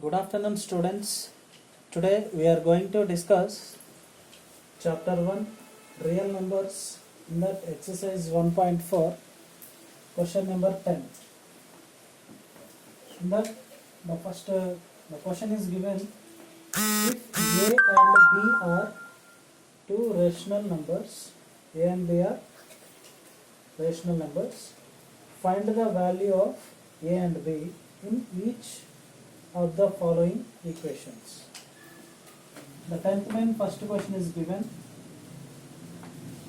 Good afternoon, students. Today we are going to discuss chapter 1 real numbers in that exercise 1.4 question number 10. In that the question is given, if a and b are two rational numbers, a and b are rational numbers, find the value of a and b in each of the following equations. The 10th main first question is given,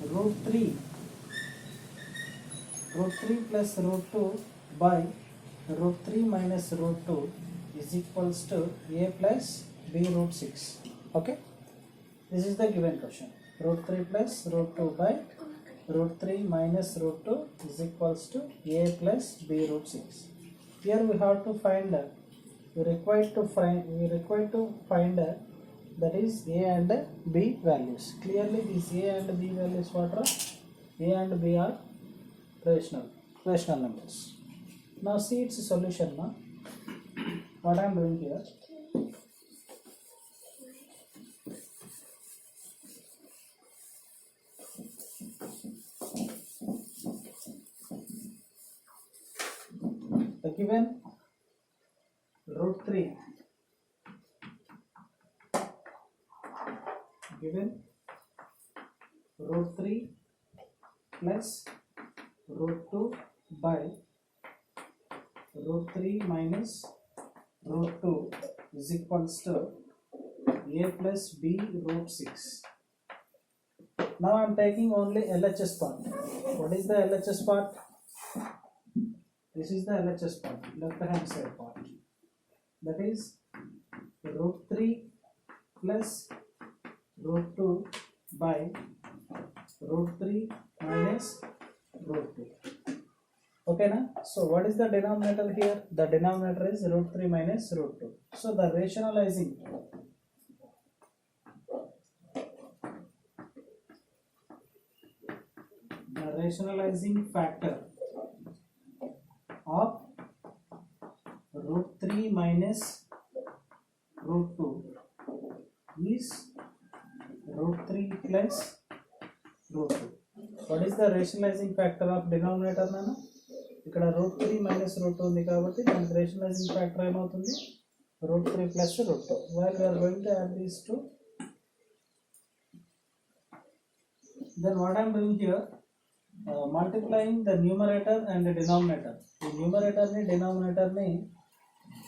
root 3 plus root 2 by root 3 minus root 2 is equals to a plus b root 6. Okay, this is the given question. Root 3 plus root 2 by root 3 minus root 2 is equals to a plus b root 6. Here we have to find we require to find that is a and b values. Clearly these a and b values what are? A and b are rational numbers. Now see its solution now. What I am doing here, the given root 3 plus root 2 by root 3 minus root 2 is equals to a plus b root 6. Now I am taking only LHS part. What is the LHS part? This is the LHS part, left hand side part. That is root 3 plus root 2 by root 3 minus root 2. Okay na? So what is the denominator here? The denominator is root 3 minus root 2. So the rationalizing factor of root 3 minus root 2 is root 3 plus root 2. What is the rationalizing factor of denominator nana? ఇక్కడ root 3 minus root 2 ఉంది కాబట్టి దానికి rationalizing factor ఏమవుతుంది? root 3 plus root 2. While we are going to add these two, then what I am doing here, multiplying the numerator and the denominator. The numerator ni denominator ni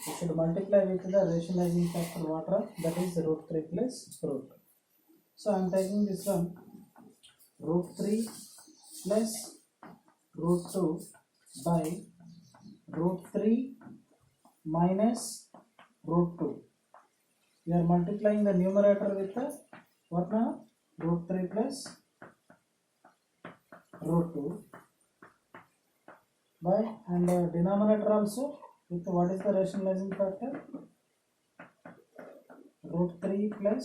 we should multiply with the rationalizing factor what are? That is root 3 plus root 2. So I am taking this one, root 3 plus root 2 by root 3 minus root 2. We are multiplying the numerator with the what now? Root 3 plus root 2 by, and denominator also with what is the rationalizing factor? Root 3 plus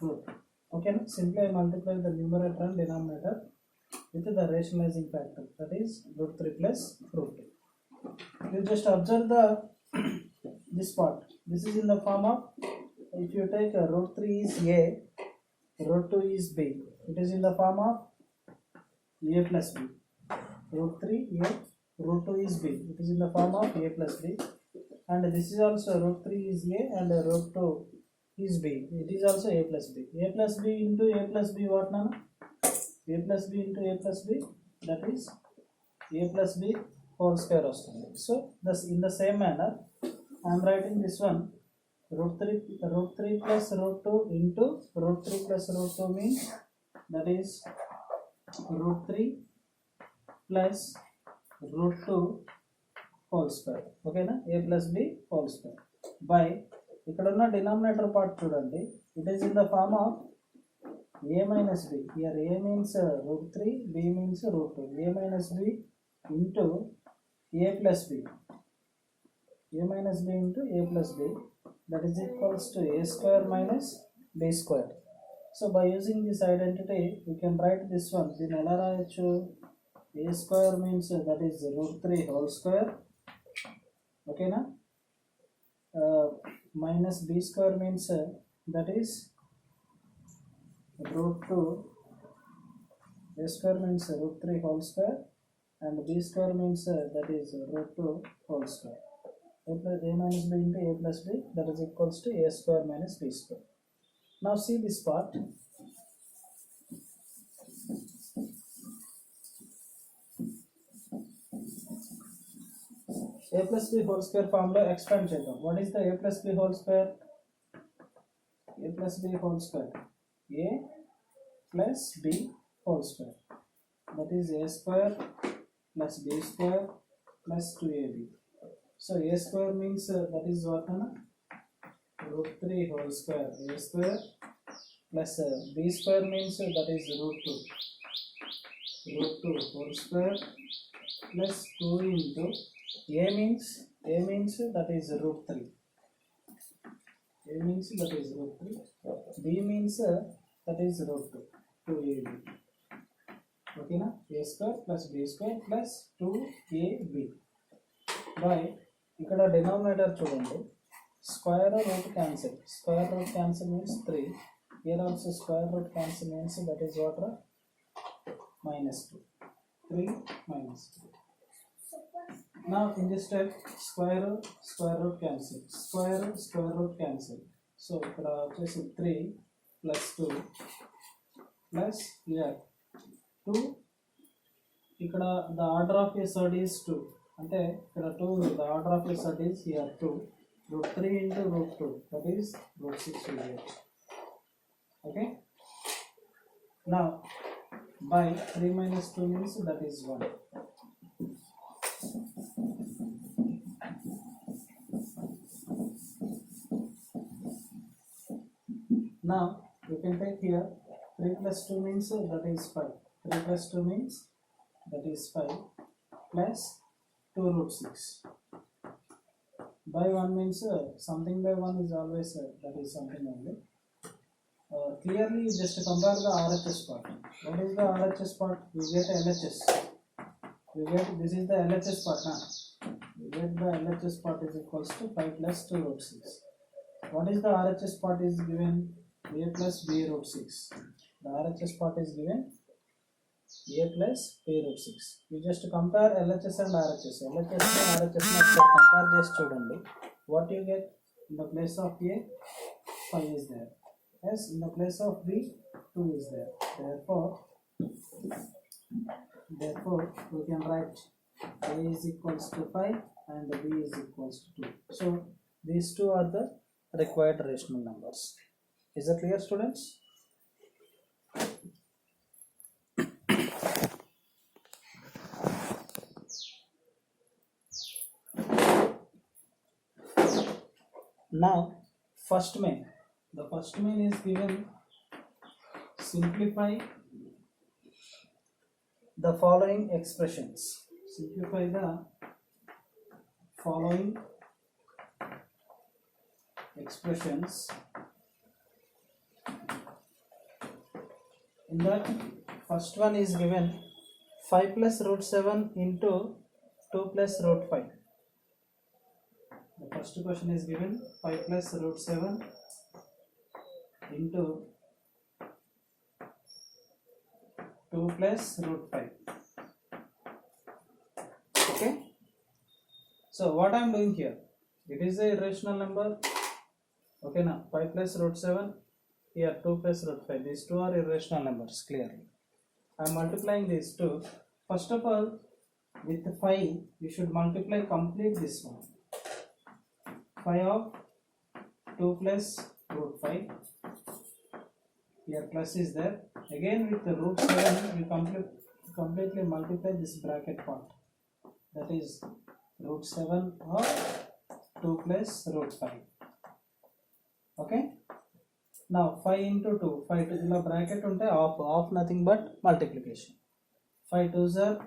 root 2. Okay, simply I multiply the numerator and denominator with the rationalizing factor, that is root 3 plus root 2. You just observe the this part. This is in the form of, if you take root 3 is a, root 2 is b, it is in the form of a plus b. Root 3 a, root 2 is b, it is in the form of a plus b, and this is also root 3 is a and root 2 is b, it is also a plus b. A plus b into a plus b what now? A plus b into a plus b, that is a plus b whole square వస్తుంది. So thus in the same manner I am writing this one, root 3 plus root 2 into root 3 plus root 2 means that is root 3 plus root 2 whole square. Okay na? A plus b whole square by, ఇక్కడ ఉన్న denominator part చూడండి, it is in the form of a minus b. Here a means root 3, b means root 2. A minus b into a plus b. A minus b into a plus b, that is equals to a square minus b square. So by using this identity we can write this one. దీన్ని ఎలా రాయొచ్చు? a square means that is root 3 whole square. Okay na? minus b square means that is root 2, a square means root 3 whole square, and b square means that is root 2 whole square. A minus b into a plus b, that is equals to a square minus b square. Now see this part. A plus b whole square formula expand check. What is the a plus b whole square? A plus b whole square. A plus b whole square. That is a square plus b square plus 2ab. So a square means that is what? Root 3 whole square. A square plus b square means that is root 2. Root 2 whole square plus 2 into a means that is root 3. A means that is root 3. B means that is root 2. 2ab. Okay na? A square plus b square plus 2ab. By ఇక్కడ denominator చూడండి, square root cancel. Square root cancel means 3. Here also square root cancel means that is what? Minus 2. 3 minus 2. Now in this step, square root cancel. Square root cancel. So ఇక్కడ వచ్చేసి 3 plus 2 plus here 2. ఇక్కడ the order of a surd is 2. అంటే ఇక్కడ 2, the order of a surd is here 2. Root 3 into root 2, that is root 6 will get. Okay. Now by 3 minus 2 means that is 1. Now you can take here 3 plus 2 means that is 5. 3 plus 2 means that is 5 plus 2 root 6. By 1 means something by 1 is always that is something only. Clearly just compare the RHS part. What is the RHS part? We get LHS. We get, this is the LHS part now. We get the LHS part is equals to 5 plus 2 root 6. What is the RHS part is given? A plus b root 6. The RHS part is given a plus b root 6. You just compare LHS and RHS. LHS and RHS compare just చూడండి. What you get? In the place of A, 5 is there. Yes, in the place of B, 2 is there. Therefore we can write A is equals to 5 and B is equals to 2. So these two are the required rational numbers. Is that clear, students? Now first main. The first main is given, simplify the following expressions. Simplify the following expressions. In that, first one is given 5 plus root 7 into 2 plus root 5. The first question is given 5 plus root 7 into 2 plus root 5. Okay. So what I am doing here, it is a irrational number. Okay, now 5 plus root 7, here 2 plus root 5. These two are irrational numbers clearly. I am multiplying these two. First of all, with 5 you should multiply complete this one. 5 of 2 plus root 5. Here plus is there. Again with the root 7 we completely multiply this bracket part. That is root 7 of 2 plus root 5. Okay. Now 5 into 2. 5 to the bracket unte off nothing but multiplication. 5 2s are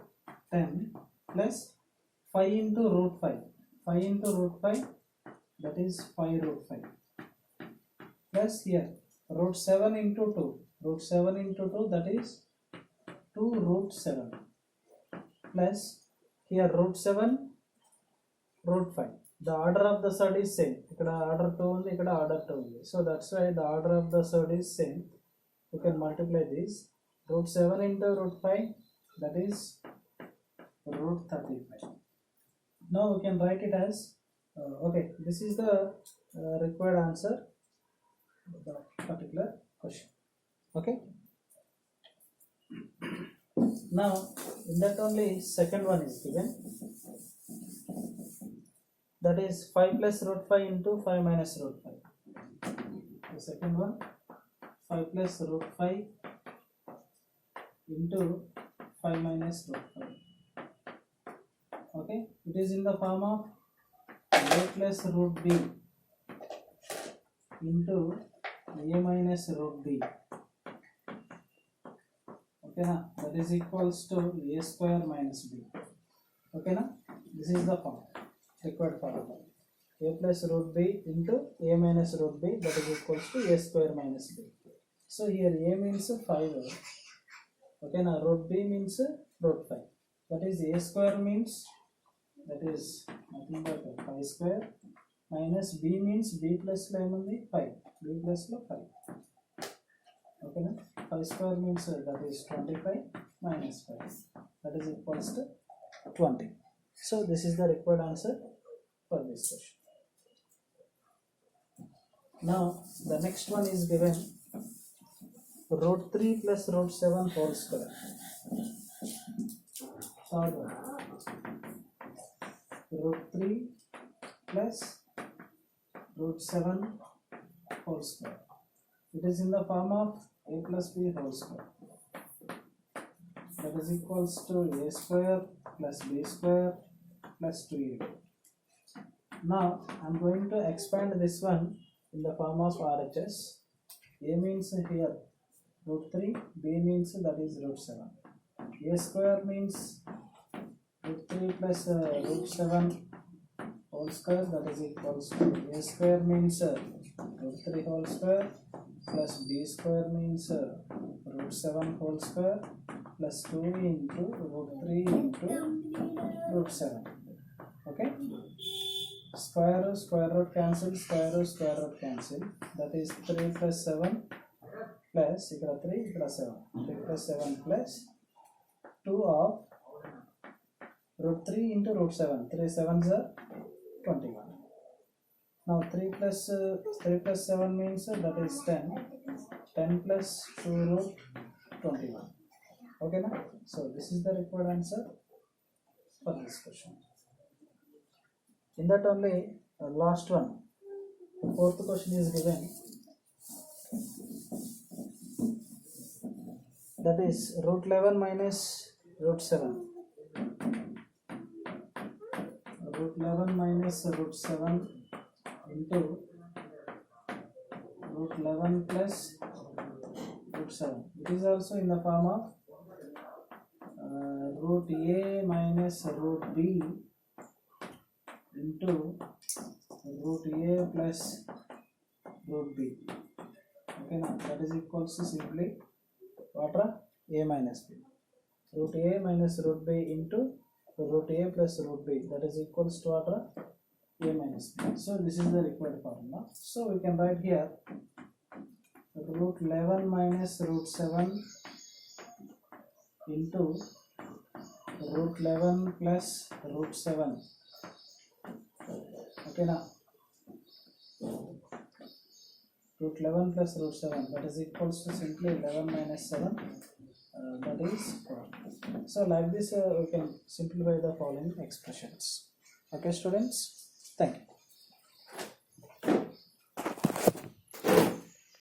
10 plus 5 into root 5. 5 into root 5, that is 5 root 5. Plus here root 7 into 2. Root 7 into 2, that is 2 root 7. Plus here root 7 root 5. the order of the surd is same. Ikkada order 2 undi, ikkada order 2 undi. So that's why the order of the surd is same. You can multiply this. Root 7 into root 5, that is root 35. Now we can write it as okay, this is the required answer of the particular question. Okay. Now in that only second one is given, that is 5 plus root 5 into 5 minus root 5. The second one, 5 plus root 5 into 5 minus root 5. Okay, it is in the form of a plus root b into a minus root b. Okay na, that is equals to a square minus b. Okay na, this is the form, required formula. A plus root b into a minus root b, that is equals to a square minus b. So here a means 5. Okay na, root b means root 5. That is a square means, that is nothing but 5 square, minus b means b plus 5, b plus 5. Okay na, 5 square means that is 25 minus 5, that is equals to 20. So this is the required answer for this question. Now the next one is given root 3 plus root 7 whole square. Third one, root 3 plus root 7 whole square. It is in the form of a plus b whole square, that is equals to a square plus b square plus 2ab. Now I am going to expand this one in the form of RHS. A means here root 3, b means that is root 7. A square means root 3 plus root 7 whole square, that is equals to a square means root 3 whole square plus b square means root 7 whole square plus 2 into root 3 into root 7. Okay, square root cancel, square root cancel, that is 3 plus 7 plus 3 plus 7, 3 plus 7 plus 2 of root 3 into root 7, 3 7s are 21. Now 3 plus 7 means that is 10, 10 plus 2 root 21. Okay na? So this is the required answer for this question. In that only last one, the fourth question is given, that is root 11 minus root 7. Root 11 minus root 7 into root 11 plus root 7. It is also in the form of root a minus root b into root a plus root b. Okay, now that is equals to simply what are a minus b. Root a minus root b into root a plus root b, that is equals to what are a minus b. So this is the required formula. So we can write here root 11 minus root 7 into root 11 plus root 7. Okay now, root 11 plus root 7, that is equals to simply 11 minus 7, that is 4. So like this we can simplify the following expressions. Okay students, thank you.